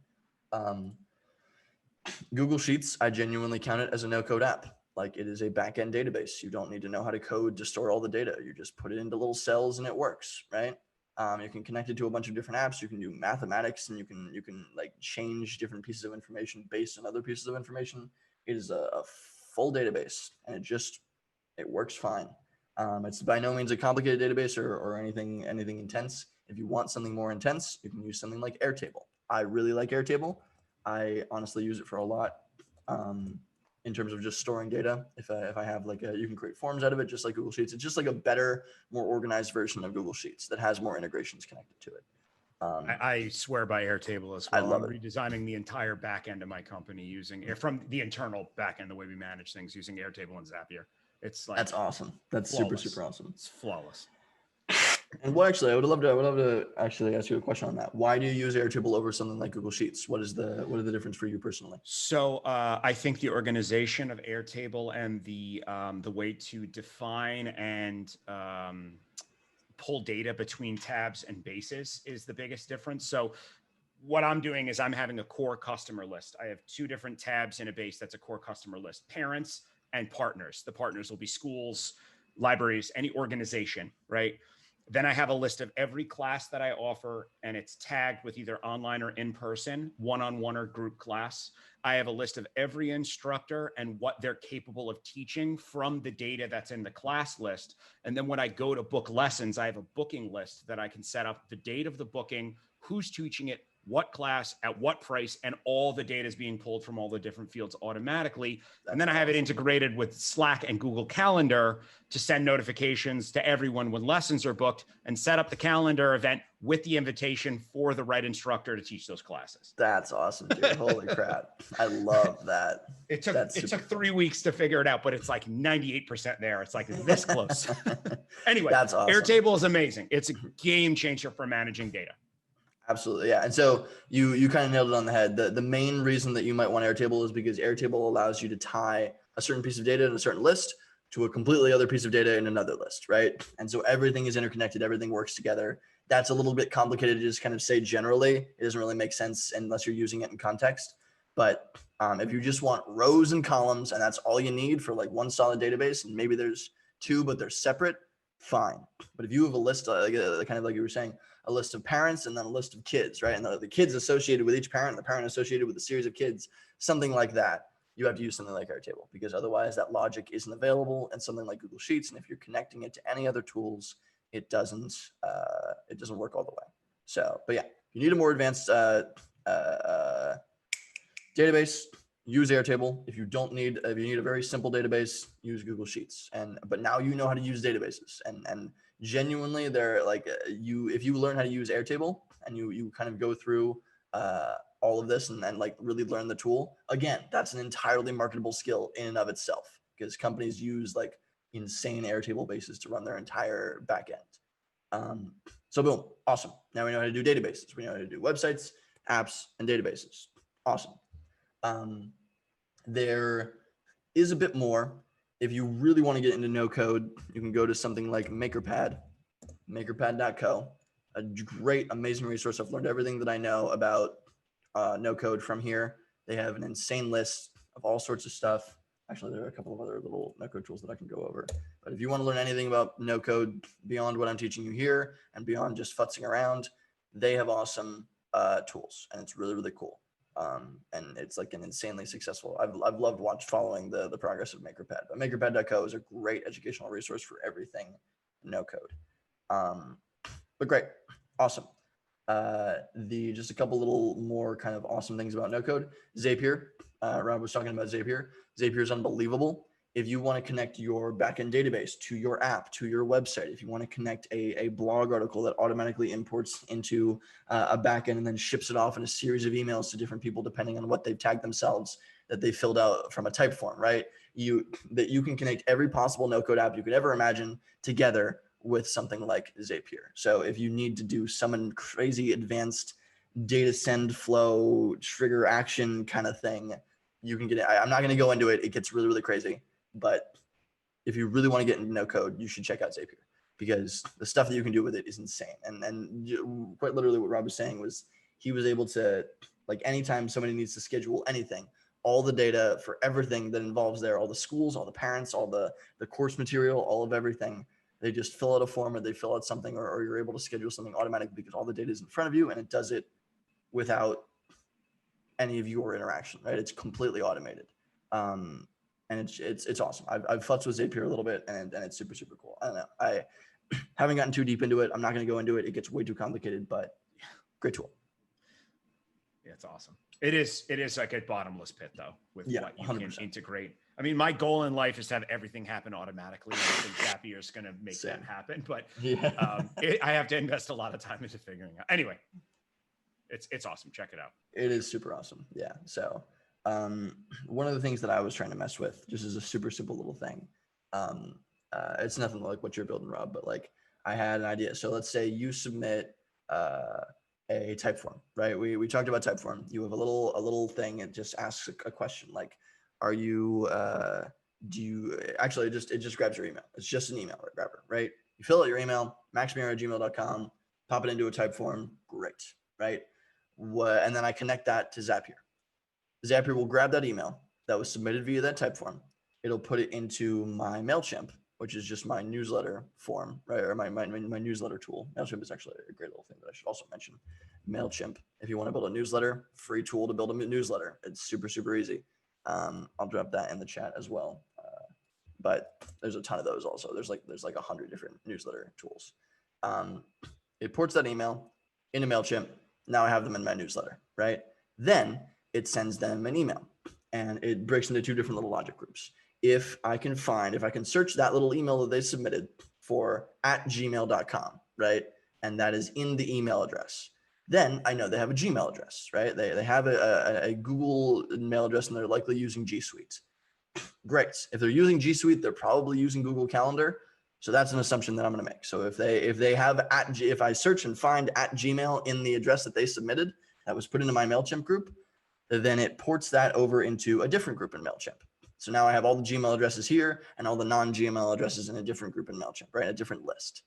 Google Sheets, I genuinely count it as a no-code app. Like it is a back-end database. You don't need to know how to code to store all the data. You just put it into little cells and it works, right? You can connect it to a bunch of different apps. You can do mathematics and you can like change different pieces of information based on other pieces of information. It is a full database and it works fine. It's by no means a complicated database or anything intense. If you want something more intense, you can use something like Airtable. I really like Airtable. I honestly use it for a lot. In terms of just storing data. If I have you can create forms out of it, just like Google Sheets. It's just like a better, more organized version of Google Sheets that has more integrations connected to it. I swear by Airtable as well. I love I'm it. redesigning the entire back end of my company from the internal back end, the way we manage things using Airtable and Zapier. It's like, that's awesome. That's flawless. super awesome. It's flawless. And I would love to actually ask you a question on that. Why do you use Airtable over something like Google Sheets? What are the difference for you personally? So I think the organization of Airtable and the way to define and pull data between tabs and bases is the biggest difference. So what I'm doing is I'm having a core customer list. I have two different tabs in a base that's a core customer list: parents and partners. The partners will be schools, libraries, any organization, right? Then I have a list of every class that I offer, and it's tagged with either online or in person, one-on-one or group class. I have a list of every instructor and what they're capable of teaching from the data that's in the class list. And then when I go to book lessons, I have a booking list that I can set up the date of the booking, who's teaching it, what class, at what price, and all the data is being pulled from all the different fields automatically. And then I have it integrated with Slack and Google Calendar to send notifications to everyone when lessons are booked and set up the calendar event with the invitation for the right instructor to teach those classes. That's awesome, dude. Holy crap. I love that. It took 3 weeks to figure it out, but it's like 98% there. It's like this close. Anyway, that's awesome. Airtable is amazing. It's a game changer for managing data. Absolutely. Yeah. And so you kind of nailed it on the head. The main reason that you might want Airtable is because Airtable allows you to tie a certain piece of data in a certain list to a completely other piece of data in another list, right? And so everything is interconnected. Everything works together. That's a little bit complicated to just kind of say generally. It doesn't really make sense unless you're using it in context. But if you just want rows and columns and that's all you need for like one solid database, and maybe there's two, but they're separate, fine. But if you have a list, kind of like you were saying, a list of parents and then a list of kids, right? And the kids associated with each parent, the parent associated with a series of kids, something like that, you have to use something like Airtable, because otherwise that logic isn't available in something like Google Sheets. And if you're connecting it to any other tools, it doesn't work all the way. So, but yeah, you need a more advanced database, use Airtable. If you need a very simple database, use Google Sheets. But now you know how to use databases, and genuinely, they're like if you learn how to use Airtable and you kind of go through all of this and like really learn the tool. Again, that's an entirely marketable skill in and of itself, because companies use like insane Airtable bases to run their entire back end. So boom, awesome. Now we know how to do databases. We know how to do websites, apps, and databases. Awesome. There is a bit more. If you really want to get into no code, you can go to something like MakerPad, makerpad.co, a great, amazing resource. I've learned everything that I know about no code from here. They have an insane list of all sorts of stuff. Actually, there are a couple of other little no code tools that I can go over. But if you want to learn anything about no code beyond what I'm teaching you here and beyond just futzing around, they have awesome tools, and it's really, really cool. And it's like an insanely successful. I've loved following the progress of MakerPad. But MakerPad.co is a great educational resource for everything no code. But great, awesome. Just a couple little more kind of awesome things about no code. Zapier. Rob was talking about Zapier. Zapier is unbelievable. If you want to connect your backend database to your app, to your website, if you want to connect a blog article that automatically imports into a backend and then ships it off in a series of emails to different people, depending on what they've tagged themselves, that they filled out from a type form, right? You can connect every possible no-code app you could ever imagine together with something like Zapier. So if you need to do some crazy advanced data send flow, trigger action kind of thing, you can get it. I'm not going to go into it. It gets really, really crazy. But if you really want to get into no code, you should check out Zapier, because the stuff that you can do with it is insane. And quite literally what Rob was saying was he was able to, like, anytime somebody needs to schedule anything, all the data for everything that involves there, all the schools, all the parents, all the course material, all of everything, they just fill out a form or they fill out something, or you're able to schedule something automatically because all the data is in front of you, and it does it without any of your interaction, right? It's completely automated. And it's awesome. I've futzed with Zapier a little bit, and it's super, super cool. I don't know. I haven't gotten too deep into it. I'm not going to go into it. It gets way too complicated, but great tool. Yeah, it's awesome. It is like a bottomless pit, though, with what you 100%. can integrate. I mean, my goal in life is to have everything happen automatically. And I think Zapier is going to make that happen, but I have to invest a lot of time into figuring out. Anyway, it's awesome. Check it out. It is super awesome. Yeah. So one of the things that I was trying to mess with, just as a super simple little thing, it's nothing like what you're building, Rob, but like I had an idea. So let's say you submit a type form, right? We talked about type form. You have a little thing. It just asks a question like, are you, do you actually it just grabs your email. It's just an email grabber, right? You fill out your email, maxmirho@gmail.com, pop it into a type form. Great, right? And then I connect that to Zapier. Zapier will grab that email that was submitted via that type form. It'll put it into my MailChimp, which is just my newsletter form, right? Or my newsletter tool. MailChimp is actually a great little thing that I should also mention. MailChimp, if you want to build a newsletter, free tool to build a newsletter. It's super, super easy. I'll drop that in the chat as well. But there's a ton of those also. There's like 100 different newsletter tools. It ports that email into MailChimp. Now I have them in my newsletter, right? Then it sends them an email, and it breaks into two different little logic groups. If I can search that little email that they submitted for @gmail.com, right? And that is in the email address. Then I know they have a Gmail address, right? They have a Google mail address, and they're likely using G Suite. Great. If they're using G Suite, they're probably using Google Calendar. So that's an assumption that I'm going to make. So if I search and find @Gmail in the address that they submitted, that was put into my MailChimp group, then it ports that over into a different group in MailChimp. So now I have all the Gmail addresses here and all the non-Gmail addresses in a different group in MailChimp, right? A different list.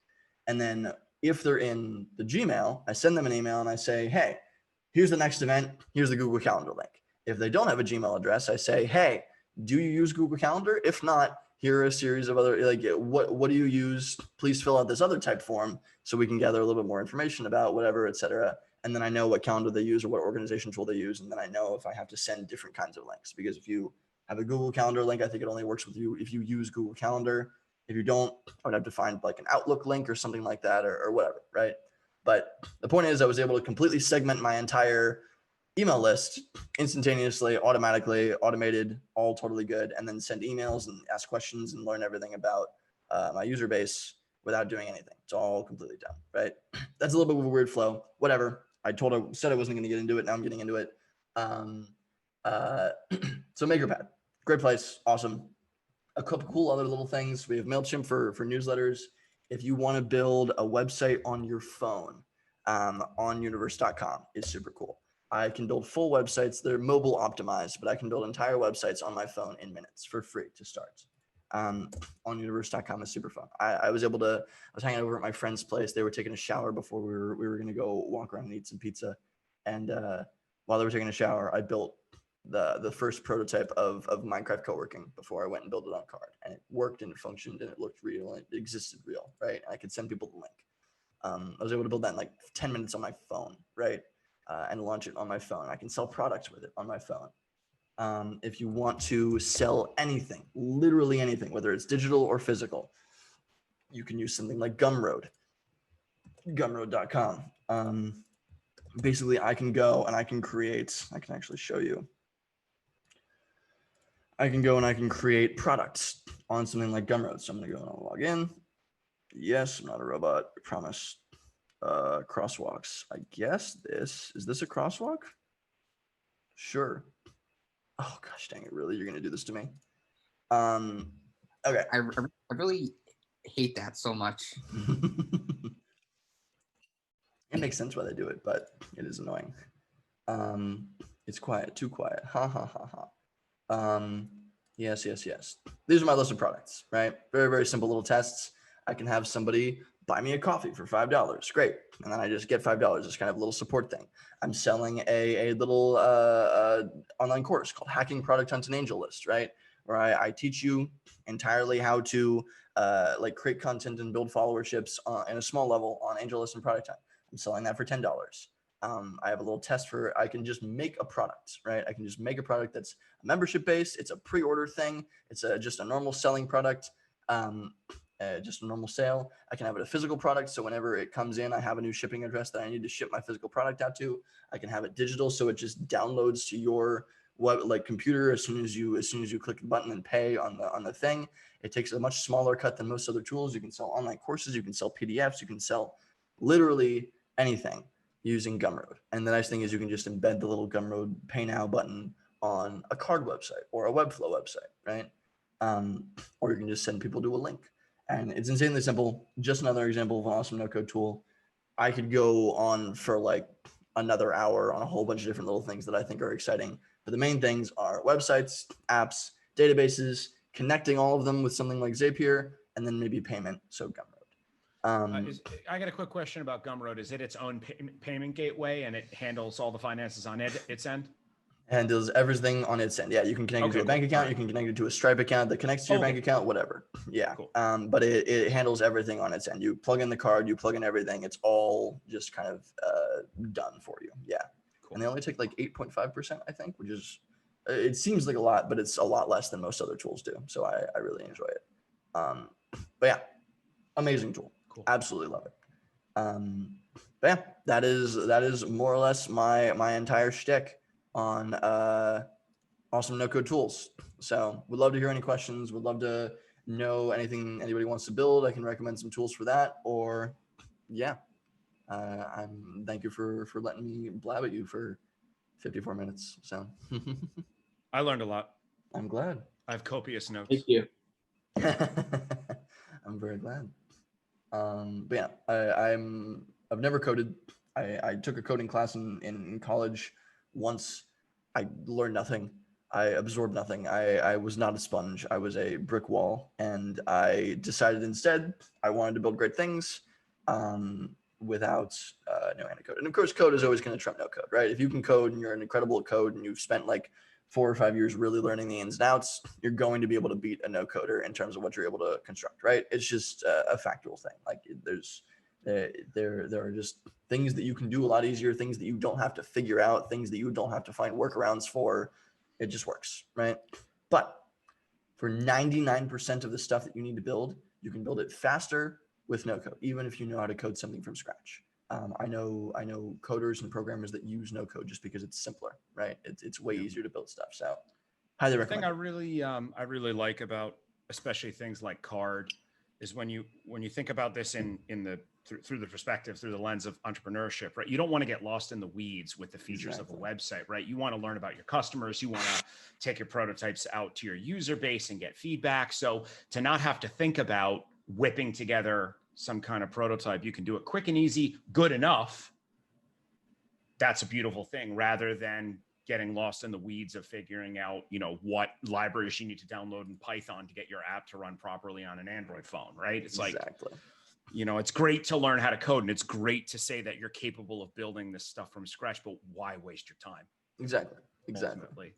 And then if they're in the Gmail, I send them an email and I say, hey, here's the next event. Here's the Google Calendar link. If they don't have a Gmail address, I say, hey, do you use Google Calendar? If not, here are a series of other, like, what do you use? Please fill out this other type form so we can gather a little bit more information about whatever, et cetera. And then I know what calendar they use or what organization tool they use. And then I know if I have to send different kinds of links, because if you have a Google Calendar link, I think it only works with you if you use Google Calendar. If you don't, I would have to find like an Outlook link or something like that, or whatever, right? But the point is, I was able to completely segment my entire email list instantaneously, automatically, automated, all totally good, and then send emails and ask questions and learn everything about my user base without doing anything. It's all completely done, right? That's a little bit of a weird flow. Whatever. Said I wasn't going to get into it. Now I'm getting into it. So MakerPad, great place, awesome. A couple cool other little things. We have MailChimp for newsletters. If you want to build a website on your phone, on universe.com is super cool. I can build full websites. They're mobile optimized, but I can build entire websites on my phone in minutes for free to start. On universe.com is super fun. I was hanging over at my friend's place. They were taking a shower before we were going to go walk around and eat some pizza. And while they were taking a shower, I built the first prototype of Minecraft co-working before I went and built it on card, and it worked and it functioned and it looked real and it existed real, right? I could send people the link. I was able to build that in like 10 minutes on my phone, right? And launch it on my phone. I can sell products with it on my phone. If you want to sell anything, literally anything, whether it's digital or physical, you can use something like Gumroad, gumroad.com. Basically, I can go and I can actually show you. I can go and I can create products on something like Gumroad. So I'm going to go and I'll log in. Yes, I'm not a robot, I promise. Crosswalks. I guess is this a crosswalk? Sure. Oh gosh dang it, really? You're going to do this to me? Okay. I really hate that so much. It makes sense why they do it, but it is annoying. It's quiet, too quiet. Ha ha ha ha. Yes. These are my list of products, right? Very, very simple little tests. I can have somebody buy me a coffee for $5. Great. And then I just get $5. It's kind of a little support thing. I'm selling a little online course called Hacking Product Hunt and Angel List, right? Where I teach you entirely how to like create content and build followerships in a small level on Angel List and Product Hunt. I'm selling that for $10. I have a little test for, I can just make a product, right? I can just make a product that's membership based. It's a pre-order thing. It's just a normal selling product, just a normal sale. I can have it a physical product. So whenever it comes in, I have a new shipping address that I need to ship my physical product out to. I can have it digital. So it just downloads to your computer as soon as you click the button and pay on the thing. It takes a much smaller cut than most other tools. You can sell online courses. You can sell PDFs. You can sell literally anything using Gumroad. And the nice thing is you can just embed the little Gumroad Pay Now button on a card website or a Webflow website, right? Or you can just send people to a link. And it's insanely simple. Just another example of an awesome no-code tool. I could go on for like another hour on a whole bunch of different little things that I think are exciting. But the main things are websites, apps, databases, connecting all of them with something like Zapier, and then maybe payment, so Gumroad. I got a quick question about Gumroad. Is it its own payment gateway and it handles all the finances on its end? Handles everything on its end. Yeah, you can connect it to a bank account. You can connect it to a Stripe account that connects to your bank account, whatever. Yeah. Cool. But it handles everything on its end. You plug in the card, you plug in everything. It's all just kind of done for you. Yeah. Cool. And they only take like 8.5%, I think, which is, it seems like a lot, but it's a lot less than most other tools do. So I really enjoy it. But yeah, amazing tool. Cool. Absolutely love it. But yeah, that is more or less my entire shtick on awesome no-code tools. So would love to hear any questions. Would love to know anything anybody wants to build. I can recommend some tools for that. Or yeah, thank you for letting me blab at you for 54 minutes. So I learned a lot. I'm glad. I have copious notes. Thank you. I'm very glad. But yeah, I've never coded. I took a coding class in college once. I learned nothing. I absorbed nothing. I was not a sponge. I was a brick wall. And I decided instead I wanted to build great things. without knowing how to code. And of course, code is always going to trump no code, right? If you can code and you're an incredible at code and you've spent like 4 or 5 years really learning the ins and outs, you're going to be able to beat a no coder in terms of what you're able to construct, right? It's just a factual thing. Like there are just things that you can do a lot easier, things that you don't have to figure out, things that you don't have to find workarounds for. It just works, right? But for 99% of the stuff that you need to build, you can build it faster with no code, even if you know how to code something from scratch. I know coders and programmers that use no code just because it's simpler, right? It's way easier to build stuff. So highly The thing recommend. I really like about especially things like card is when you think about this in the through the perspective, through the lens of entrepreneurship, right? You don't want to get lost in the weeds with the features of a website, right? You want to learn about your customers. You want to take your prototypes out to your user base and get feedback. So to not have to think about whipping together some kind of prototype, you can do it quick and easy, good enough. That's a beautiful thing, rather than getting lost in the weeds of figuring out, what libraries you need to download in Python to get your app to run properly on an Android phone, right? It's like, it's great to learn how to code and it's great to say that you're capable of building this stuff from scratch, but why waste your time? Exactly. Ultimately,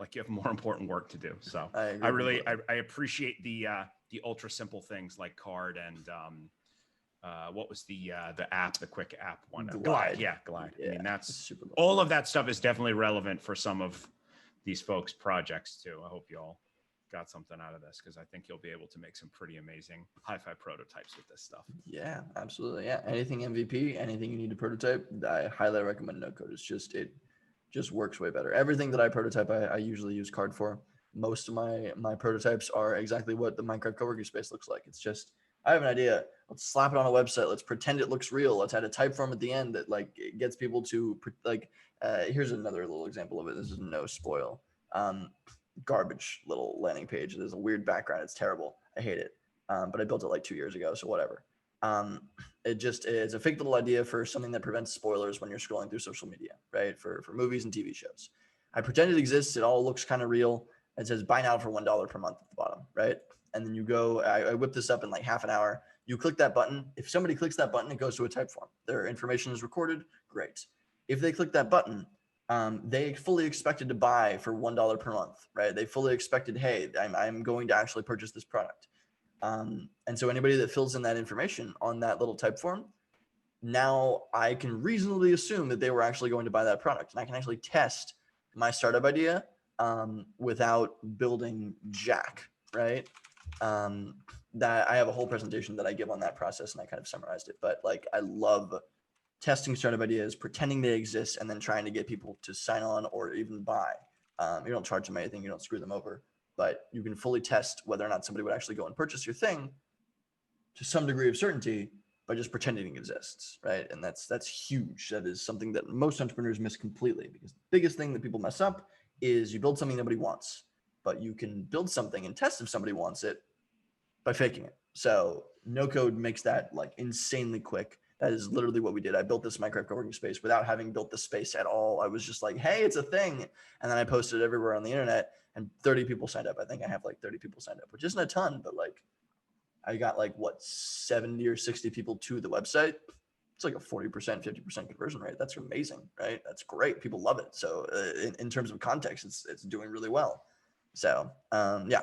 like you have more important work to do. So I appreciate the ultra simple things like card and what was the app, the quick app one? Glide. Yeah, Glide. I mean, that's super all of that stuff is definitely relevant for some of these folks' projects too. I hope you all got something out of this, because I think you'll be able to make some pretty amazing hi-fi prototypes with this stuff. Yeah, absolutely. Yeah, anything MVP, anything you need to prototype, I highly recommend no code. It just works way better. Everything that I prototype, I usually use card for. Most of my prototypes are exactly what the Minecraft co-working space looks like. It's just, I have an idea. Let's slap it on a website. Let's pretend it looks real. Let's add a type form at the end that like it gets people to like. Here's another little example of it. This is no spoil. Garbage little landing page. There's a weird background. It's terrible. I hate it. But I built it like 2 years ago, so whatever. It's a fake little idea for something that prevents spoilers when you're scrolling through social media, right? For movies and TV shows. I pretend it exists. It all looks kind of real. It says buy now for $1 per month at the bottom, right? And then you go, I whip this up in like half an hour. You click that button. If somebody clicks that button, it goes to a type form. Their information is recorded. Great. If they click that button, they fully expected to buy for $1 per month, right? They fully expected, hey, I'm going to actually purchase this product. And so anybody that fills in that information on that little type form, now I can reasonably assume that they were actually going to buy that product. And I can actually test my startup idea without building jack, right? That I have a whole presentation that I give on that process, and I kind of summarized it. But like, I love testing startup ideas, pretending they exist, and then trying to get people to sign on or even buy. You don't charge them anything, you don't screw them over, but you can fully test whether or not somebody would actually go and purchase your thing to some degree of certainty by just pretending it exists, right? And that's huge. That is something that most entrepreneurs miss completely, because the biggest thing that people mess up is you build something nobody wants, but you can build something and test if somebody wants it by faking it. So no code makes that like insanely quick. That is literally what we did. I built this Minecraft co-working space without having built the space at all. I was just like, hey, it's a thing. And then I posted it everywhere on the internet, and 30 people signed up. I think I have like 30 people signed up, which isn't a ton, but like I got like 70 or 60 people to the website. It's like a 40%, 50% conversion rate. That's amazing, right? That's great. People love it. So in terms of context, it's doing really well. So yeah,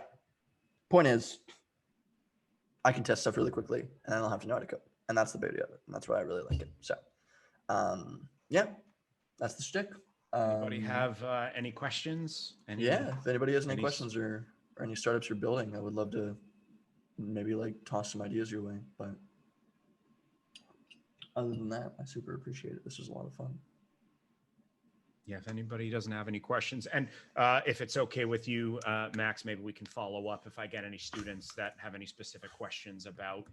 point is, I can test stuff really quickly and I don't have to know how to code. And that's the beauty of it. And that's why I really like it. So yeah, that's the shtick. Anybody have any questions? If anybody has any questions or any startups you're building, I would love to maybe like toss some ideas your way. But other than that, I super appreciate it. This was a lot of fun. Yeah, if anybody doesn't have any questions, and if it's okay with you, Max, maybe we can follow up if I get any students that have any specific questions about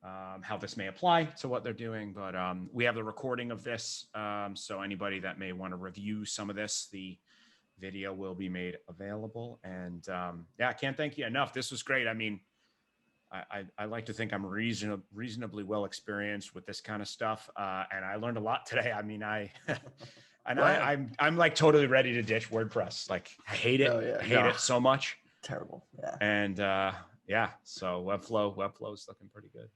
how this may apply to what they're doing. But we have the recording of this, so anybody that may want to review some of this, the video will be made available. And yeah, I can't thank you enough. This was great. I mean, I like to think I'm reasonably well experienced with this kind of stuff, and I learned a lot today. I mean, I'm like totally ready to ditch WordPress. Like I hate it. I hate it so much. Terrible. Yeah. And yeah, so Webflow is looking pretty good.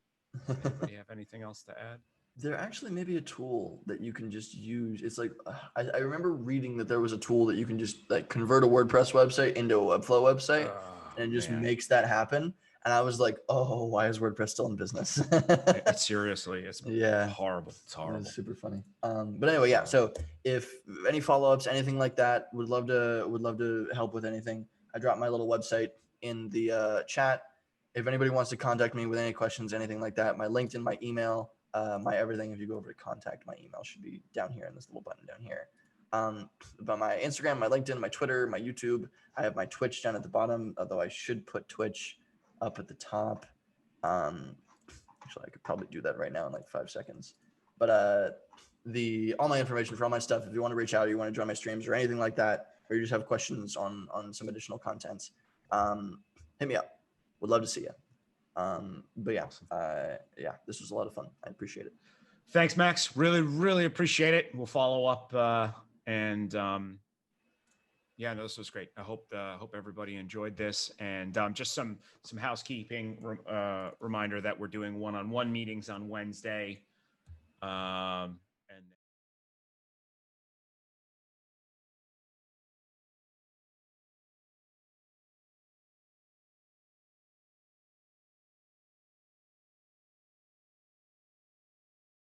Anybody have anything else to add? There actually may be a tool that you can just use. It's like I remember reading that there was a tool that you can just like convert a WordPress website into a Webflow website, and it just Man. makes that happen. And I was like, oh, why is WordPress still in business? Seriously, it's Yeah. horrible. It's It horrible. was super funny. But anyway, yeah. So if any follow-ups, anything like that, would love to help with anything. I dropped my little website in the chat. If anybody wants to contact me with any questions, anything like that, my LinkedIn, my email, my everything. If you go over to contact, my email should be down here in this little button down here. But my Instagram, my LinkedIn, my Twitter, my YouTube. I have my Twitch down at the bottom, although I should put Twitch up at the top. Actually, I could probably do that right now in like 5 seconds. But all my information for all my stuff, if you want to reach out, or you want to join my streams or anything like that, or you just have questions on some additional content, hit me up. Would love to see you. But yeah, yeah, this was a lot of fun. I appreciate it. Thanks, Max. Really, really appreciate it. We'll follow up yeah, no, this was great. I hope everybody enjoyed this. And just some housekeeping reminder that we're doing one-on-one meetings on Wednesday.